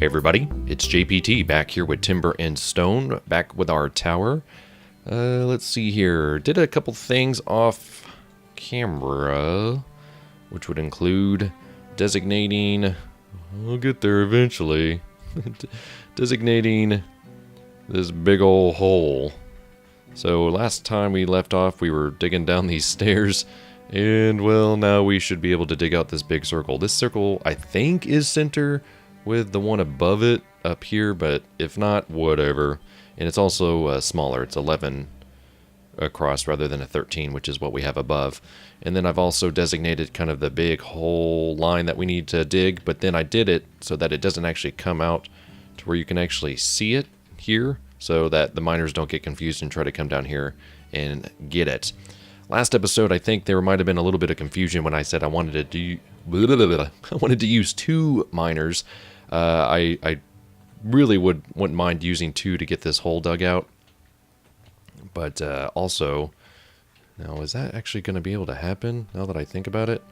Hey everybody, it's JPT back here with Timber and Stone, back with our tower. Let's see here. Did a couple things off camera, which would include designating, I'll get there eventually, designating this big old hole. So last time we left off, we were digging down these stairs, and well, now we should be able to dig out this big circle. This circle, I think, is center with the one above it up here, but if not, whatever. And it's also smaller. It's 11 across rather than a 13, which is what we have above. And then I've also designated kind of the big hole line that we need to dig, but then I did it so that it doesn't actually come out to where you can actually see it here, so that the miners don't get confused and try to come down here and get it. Last episode, I think there might have been a little bit of confusion when I said I wanted to use 2 miners. I really wouldn't mind using 2 to get this hole dug out. But also, now is that actually going to be able to happen now that I think about it?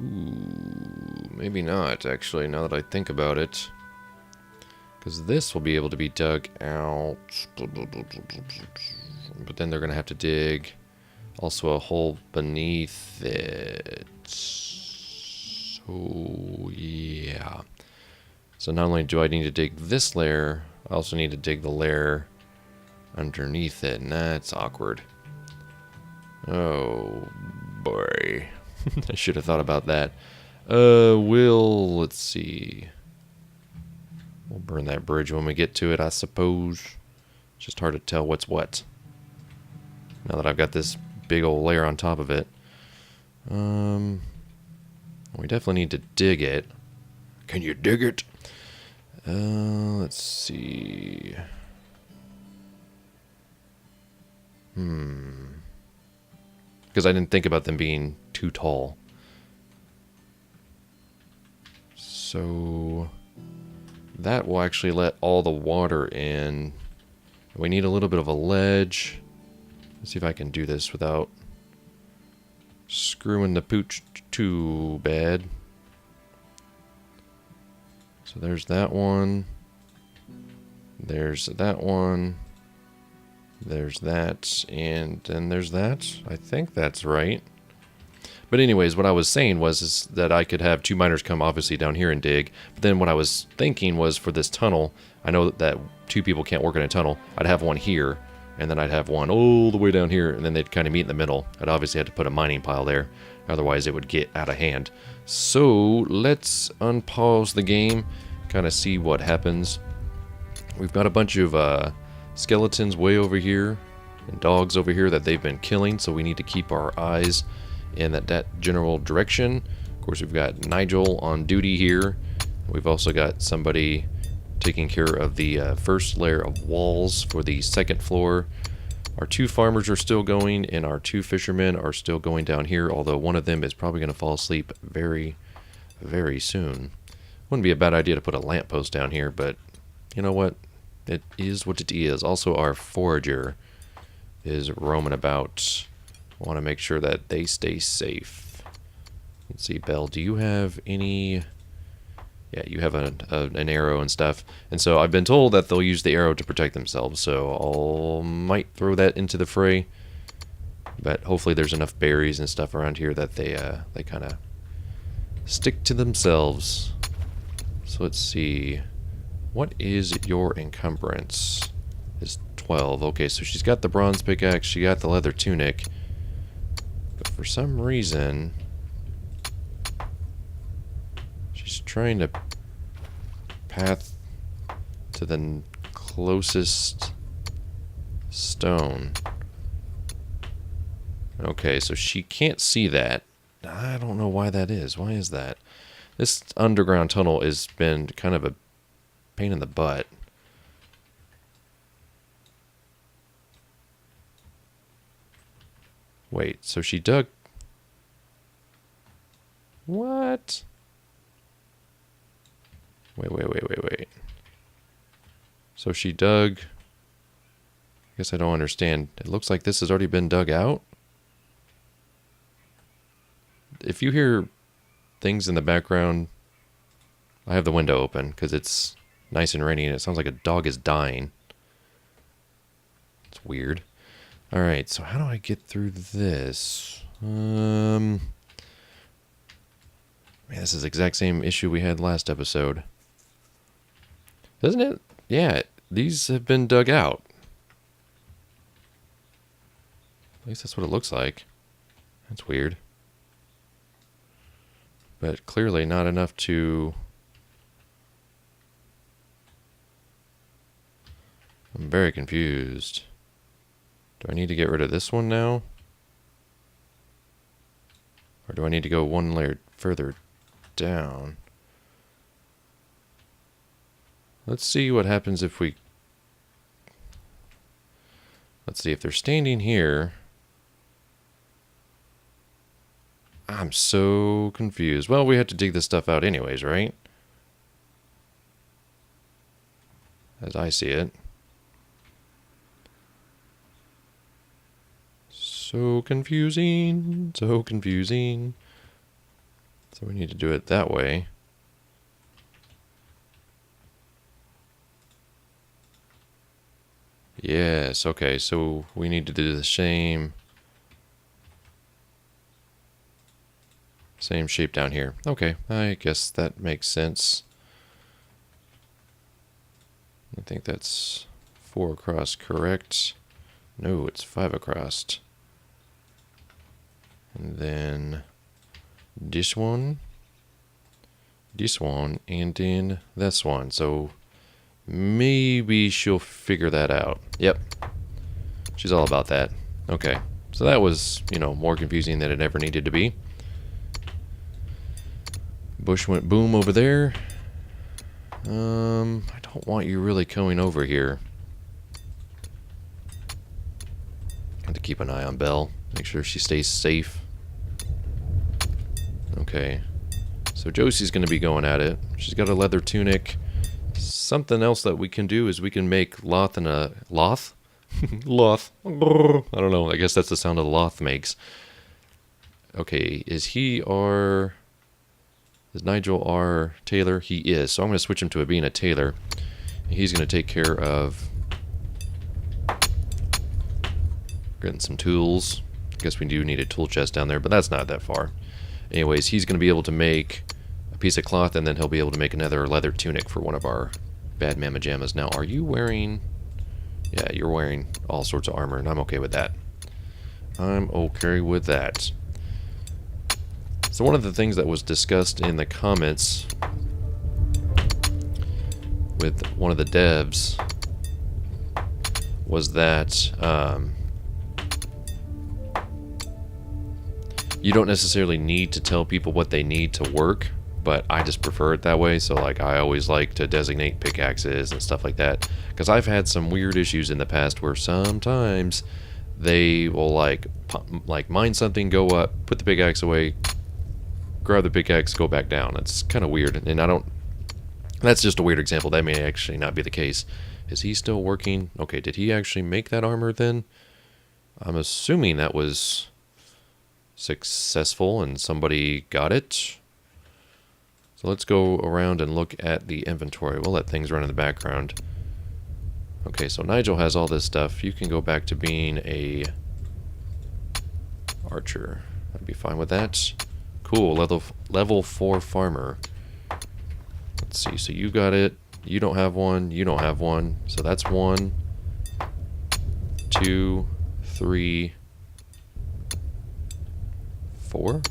Ooh, maybe not actually, now that I think about it. Because this will be able to be dug out. But then they're going to have to dig also a hole beneath it. So, yeah. So not only do I need to dig this layer, I also need to dig the layer underneath it, and that's awkward. Oh, boy. I should have thought about that. Let's see. We'll burn that bridge when we get to it, I suppose. It's just hard to tell what's what, now that I've got this big old layer on top of it. We definitely need to dig it. Can you dig it? Let's see. Because I didn't think about them being too tall. So that will actually let all the water in. We need a little bit of a ledge. Let's see if I can do this without screwing the pooch too bad. So there's that one. There's that one. There's that. And then there's that. I think that's right. But anyways, what I was saying is that I could have 2 miners come obviously down here and dig. But then what I was thinking was for this tunnel, I know that 2 people can't work in a tunnel. I'd have one here, and then I'd have one all the way down here, and then they'd kind of meet in the middle. I'd obviously have to put a mining pile there. Otherwise, it would get out of hand. So let's unpause the game, kind of see what happens. We've got a bunch of skeletons way over here and dogs over here that they've been killing, so we need to keep our eyes in that general direction. Of course, we've got Nigel on duty here. We've also got somebody taking care of the first layer of walls for the second floor. Our 2 farmers are still going, and our 2 fishermen are still going down here, although one of them is probably going to fall asleep very, very soon. Wouldn't be a bad idea to put a lamppost down here, but you know what? It is what it is. Also, our forager is roaming about. I want to make sure that they stay safe. Let's see, Belle, do you have any... Yeah, you have an arrow and stuff. And so I've been told that they'll use the arrow to protect themselves, so I might throw that into the fray. But hopefully there's enough berries and stuff around here that they kind of stick to themselves. So let's see. What is your encumbrance? It's 12. Okay, so she's got the bronze pickaxe, she got the leather tunic. But for some reason, she's trying to path to the closest stone. Okay, so she can't see that. I don't know why that is. Why is that? This underground tunnel has been kind of a pain in the butt. Wait, so she dug... What? Wait. So she dug... I guess I don't understand. It looks like this has already been dug out. If you hear things in the background, I have the window open because it's nice and rainy and it sounds like a dog is dying. It's weird. Alright, so how do I get through this? Man, this is the exact same issue we had last episode. Doesn't it? Yeah, these have been dug out. At least that's what it looks like. That's weird. But clearly not enough to... I'm very confused. Do I need to get rid of this one now? Or do I need to go one layer further down? Let's see what happens if we... Let's see, if they're standing here... I'm so confused. Well, we have to dig this stuff out anyways, right? As I see it. So confusing. So confusing. So we need to do it that way. Yes, okay, so we need to do the same shape down here. Okay, I guess that makes sense. I think that's 4 across, correct? No, it's 5 across. And then this one, and then this one. So maybe she'll figure that out. Yep. She's all about that. Okay. So that was, more confusing than it ever needed to be. Bush went boom over there. I don't want you really coming over here. Have to keep an eye on Belle. Make sure she stays safe. Okay. So Josie's going to be going at it. She's got a leather tunic. Something else that we can do is we can make Loth and a... Loth? Loth. I don't know. I guess that's the sound a Loth makes. Okay. Is he our... Is Nigel our tailor? He is. So I'm going to switch him to being a tailor. He's going to take care of getting some tools. I guess we do need a tool chest down there, but that's not that far. Anyways, he's going to be able to make a piece of cloth, and then he'll be able to make another leather tunic for one of our bad mamma jammas. Now, are you wearing... Yeah, you're wearing all sorts of armor, and I'm okay with that. I'm okay with that. So one of the things that was discussed in the comments with one of the devs was that you don't necessarily need to tell people what they need to work, but I just prefer it that way. So like I always like to designate pickaxes and stuff like that, because I've had some weird issues in the past where sometimes they will like mine something, go up, put the pickaxe away, grab the pickaxe, go back down. It's kind of weird, and I don't... That's just a weird example. That may actually not be the case. Is he still working? Okay, did he actually make that armor then? I'm assuming that was successful and somebody got it. So let's go around and look at the inventory. We'll let things run in the background. Okay, so Nigel has all this stuff. You can go back to being a archer. I'd be fine with that. Cool, level 4 farmer. Let's see, so you got it. You don't have one, you don't have one. So that's 1, 2, 3, 4?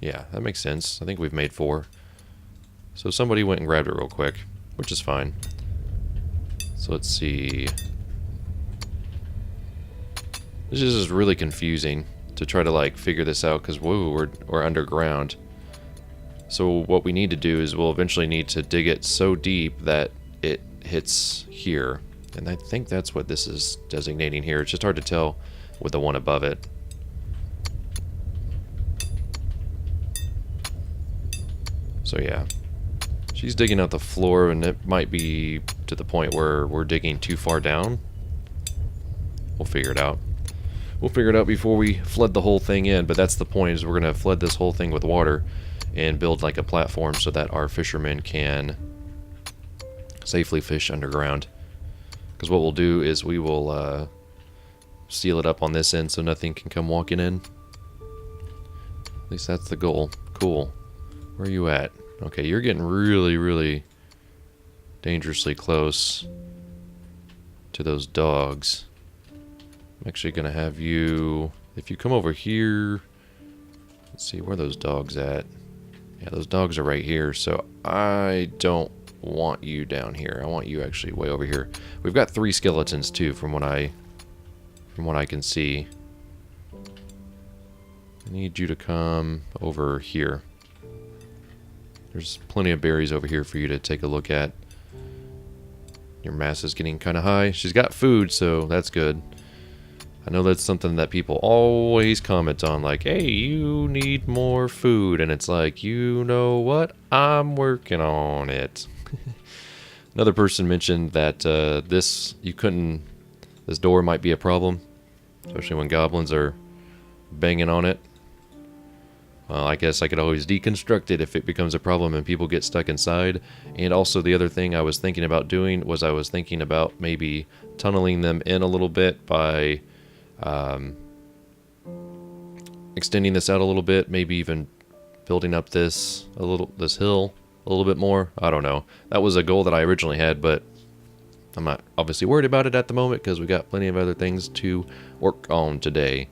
Yeah, that makes sense. I think we've made 4. So somebody went and grabbed it real quick, which is fine. So let's see. This is just really confusing to try to like figure this out, because whoa, we're underground. So what we need to do is we'll eventually need to dig it so deep that it hits here. And I think that's what this is designating here. It's just hard to tell with the one above it. So yeah, she's digging out the floor, and it might be to the point where we're digging too far down. We'll figure it out. We'll figure it out before we flood the whole thing in, but that's the point, is we're going to flood this whole thing with water. and build like a platform so that our fishermen can safely fish underground. Because what we'll do is we will seal it up on this end so nothing can come walking in. At least that's the goal. Cool. Where are you at? Okay, you're getting really, really dangerously close to those dogs. I'm actually going to have you... If you come over here... Let's see, where are those dogs at? Yeah, those dogs are right here, so I don't want you down here. I want you actually way over here. We've got 3 skeletons too, from what I can see. I need you to come over here. There's plenty of berries over here for you to take a look at. Your mass is getting kind of high. She's got food, so that's good. I know that's something that people always comment on, like, hey, you need more food. And it's like, you know what? I'm working on it. Another person mentioned that this door might be a problem, especially when goblins are banging on it. Well, I guess I could always deconstruct it if it becomes a problem and people get stuck inside. And also the other thing I was thinking about doing was I was thinking about maybe tunneling them in a little bit by extending this out a little bit, maybe even building up this hill a little bit more. I don't know. That was a goal that I originally had, but I'm not obviously worried about it at the moment because we got plenty of other things to work on today.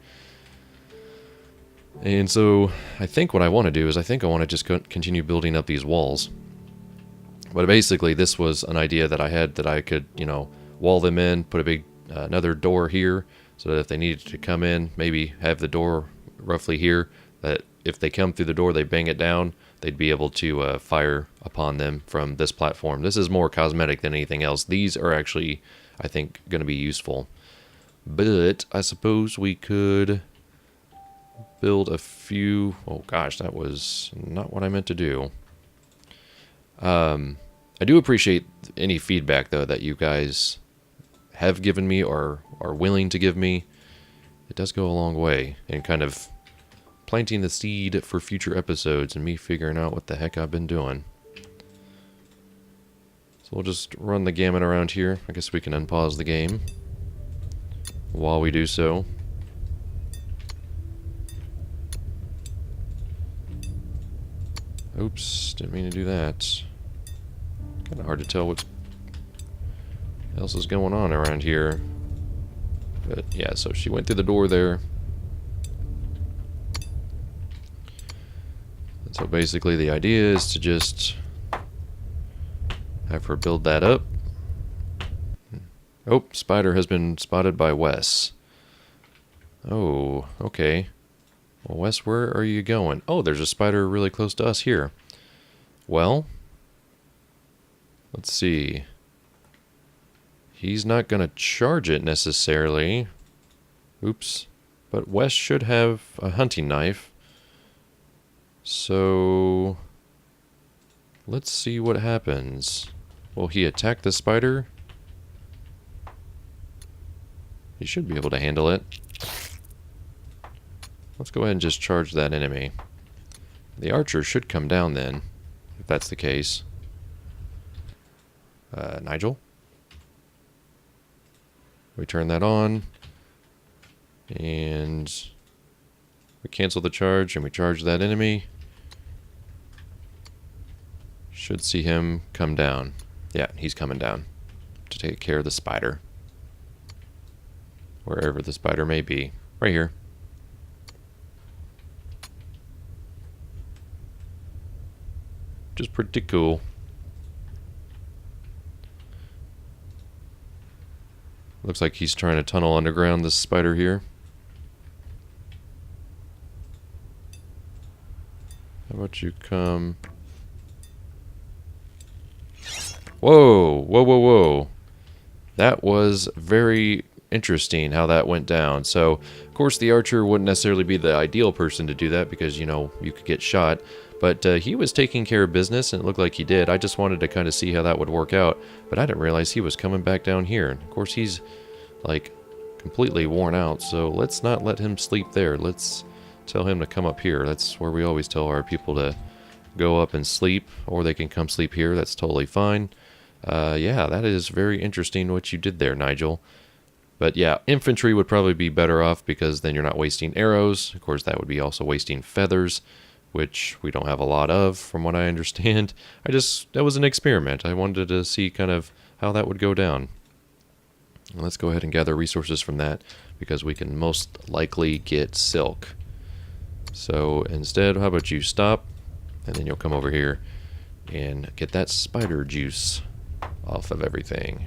And so I think what I want to do is I think I want to just continue building up these walls. But basically this was an idea that I had that I could, you know, wall them in, put a big another door here so that if they needed to come in, maybe have the door roughly here, that if they come through the door, they bang it down, they'd be able to fire upon them from this platform. This is more cosmetic than anything else. These are actually, I think, going to be useful. But I suppose we could build a few... Oh gosh, that was not what I meant to do. I do appreciate any feedback, though, that you guys have given me or are willing to give me. It does go a long way in kind of planting the seed for future episodes and me figuring out what the heck I've been doing. So we'll just run the gamut around here. I guess we can unpause the game while we do so. Oops, didn't mean to do that. Kind of hard to tell what else is going on around here. But yeah, so she went through the door there. And so basically the idea is to just have her build that up. Oh, spider has been spotted by Wes. Oh, okay. Well, Wes, where are you going? Oh, there's a spider really close to us here. Well, let's see. He's not going to charge it necessarily. Oops. But Wes should have a hunting knife. So let's see what happens. Will he attack the spider? He should be able to handle it. Let's go ahead and just charge that enemy. The archer should come down then, if that's the case. Nigel? We turn that on. And we cancel the charge and we charge that enemy. Should see him come down. Yeah, he's coming down to take care of the spider. Wherever the spider may be. Right here. Which is pretty cool. Looks like he's trying to tunnel underground, this spider here. How about you come... Whoa! Whoa, whoa, whoa. That was very interesting how that went down. So, of course, the archer wouldn't necessarily be the ideal person to do that because, you know, you could get shot. But he was taking care of business, and it looked like he did. I just wanted to kind of see how that would work out. But I didn't realize he was coming back down here. Of course, he's, like, completely worn out. So let's not let him sleep there. Let's tell him to come up here. That's where we always tell our people to go up and sleep, or they can come sleep here. That's totally fine. Yeah, that is very interesting what you did there, Nigel. But yeah, infantry would probably be better off because then you're not wasting arrows. Of course, that would be also wasting feathers, which we don't have a lot of from what I understand. That was an experiment. I wanted to see kind of how that would go down. Let's go ahead and gather resources from that because we can most likely get silk. So instead, how about you stop, and then you'll come over here and get that spider juice off of everything.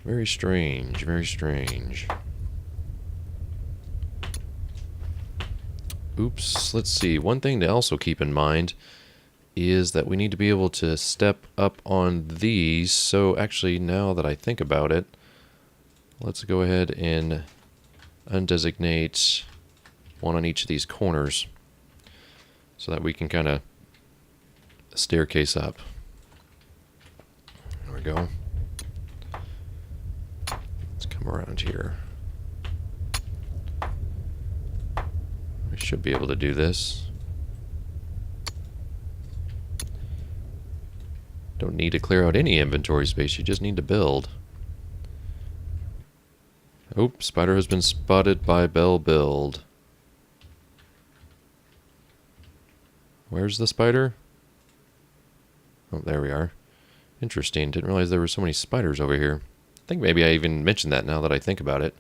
Very strange, very strange. Oops, let's see. One thing to also keep in mind is that we need to be able to step up on these. So actually, now that I think about it, let's go ahead and undesignate one on each of these corners so that we can kind of staircase up. There we go. Around here. We should be able to do this. Don't need to clear out any inventory space, you just need to build. Oh, spider has been spotted by Bell Build. Where's the spider? Oh, there we are. Interesting, didn't realize there were so many spiders over here. I think maybe I even mentioned that now that I think about it.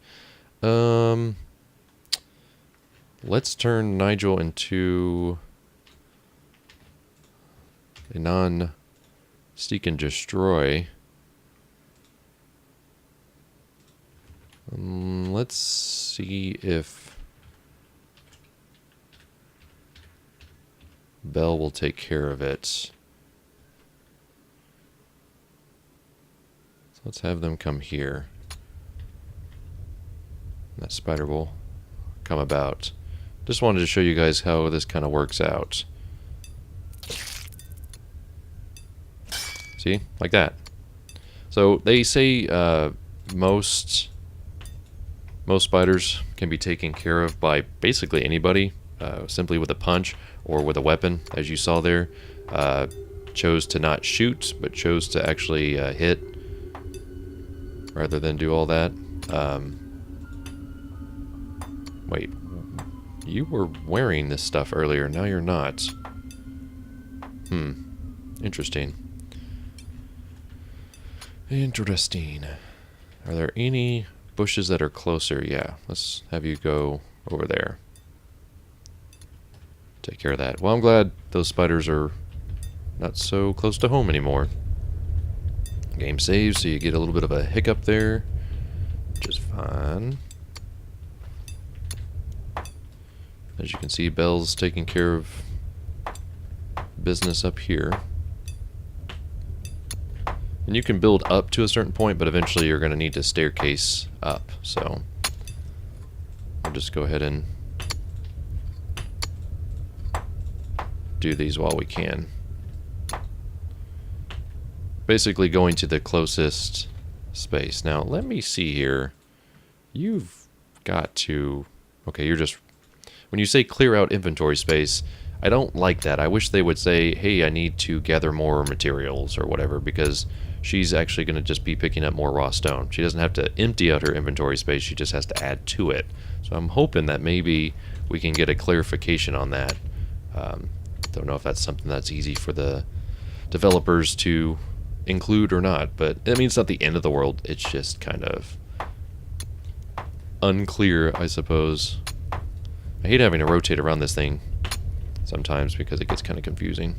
Let's turn Nigel into a non-seek and destroy. Let's see if Bell will take care of it. Let's have them come here. That spider will come about. Just wanted to show you guys how this kind of works out. See? Like that. So they say most spiders can be taken care of by basically anybody, simply with a punch or with a weapon, as you saw there. Chose to not shoot, but chose to actually hit, rather than do all that. Wait, you were wearing this stuff earlier, now you're not. Interesting. Interesting. Are there any bushes that are closer? Yeah, let's have you go over there. Take care of that. Well, I'm glad those spiders are not so close to home anymore. Game saves, so you get a little bit of a hiccup there, which is fine. As you can see, Bell's taking care of business up here. And you can build up to a certain point, but eventually you're going to need to staircase up. So I'll just go ahead and do these while we can. Basically going to the closest space. Now, let me see here. You've got to... Okay, you're just... When you say clear out inventory space, I don't like that. I wish they would say, hey, I need to gather more materials or whatever, because she's actually going to just be picking up more raw stone. She doesn't have to empty out her inventory space, she just has to add to it. So I'm hoping that maybe we can get a clarification on that. Don't know if that's something that's easy for the developers to include or not, but I mean, it's not the end of the world, it's just kind of unclear, I suppose. I hate having to rotate around this thing sometimes because it gets kind of confusing.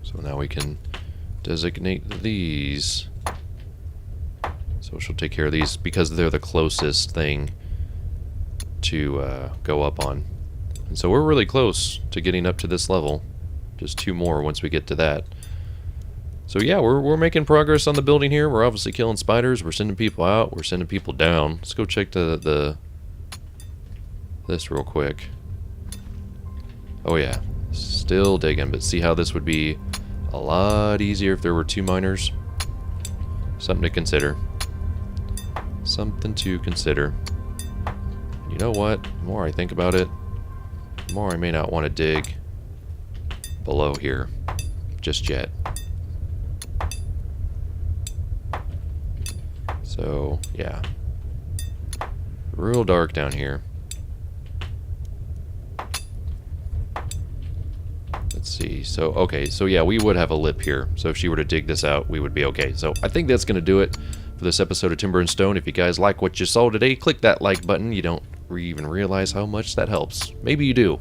So now we can designate these. So she'll take care of these because they're the closest thing to go up on. And so we're really close to getting up to this level. Just 2 more once we get to that. So yeah, we're making progress on the building here. We're obviously killing spiders. We're sending people out. We're sending people down. Let's go check this real quick. Oh yeah, still digging. But see how this would be a lot easier if there were 2 miners. Something to consider. Something to consider. You know what? The more I think about it, Or I may not want to dig below here just yet. So, yeah. Real dark down here. Let's see. So, okay. So, yeah, we would have a lip here. So, if she were to dig this out, we would be okay. So, I think that's going to do it for this episode of Timber and Stone. If you guys like what you saw today, click that like button. You don't even realize how much that helps. Maybe you do.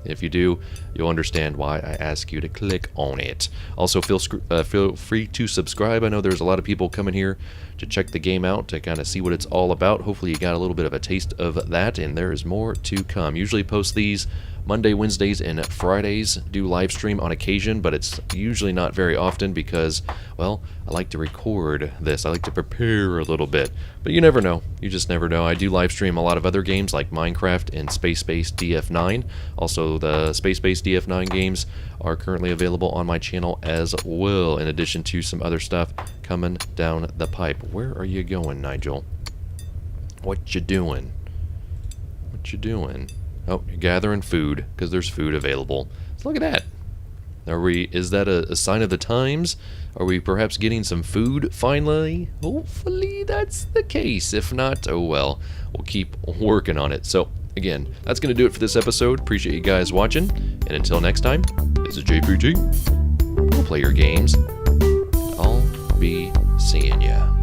If you do, you'll understand why I ask you to click on it. Also, feel free to subscribe. I know there's a lot of people coming here to check the game out, to kind of see what it's all about. Hopefully you got a little bit of a taste of that, and there is more to come. Usually post these Monday, Wednesdays, and Fridays. Do live stream on occasion, but it's usually not very often because, well, I like to record this. I like to prepare a little bit. But you never know. You just never know. I do live stream a lot of other games like Minecraft and Space-Based DF9. Also, the Space-Based DF9 games are currently available on my channel as well, in addition to some other stuff coming down the pipe. Where are you going, Nigel? What you doing? What you doing? Oh, you're gathering food, because there's food available. So look at that. Is that a sign of the times? Are we perhaps getting some food finally? Hopefully that's the case. If not, oh well. We'll keep working on it. So, again, that's going to do it for this episode. Appreciate you guys watching. And until next time, this is JPG. We'll play your games. I'll be seeing ya.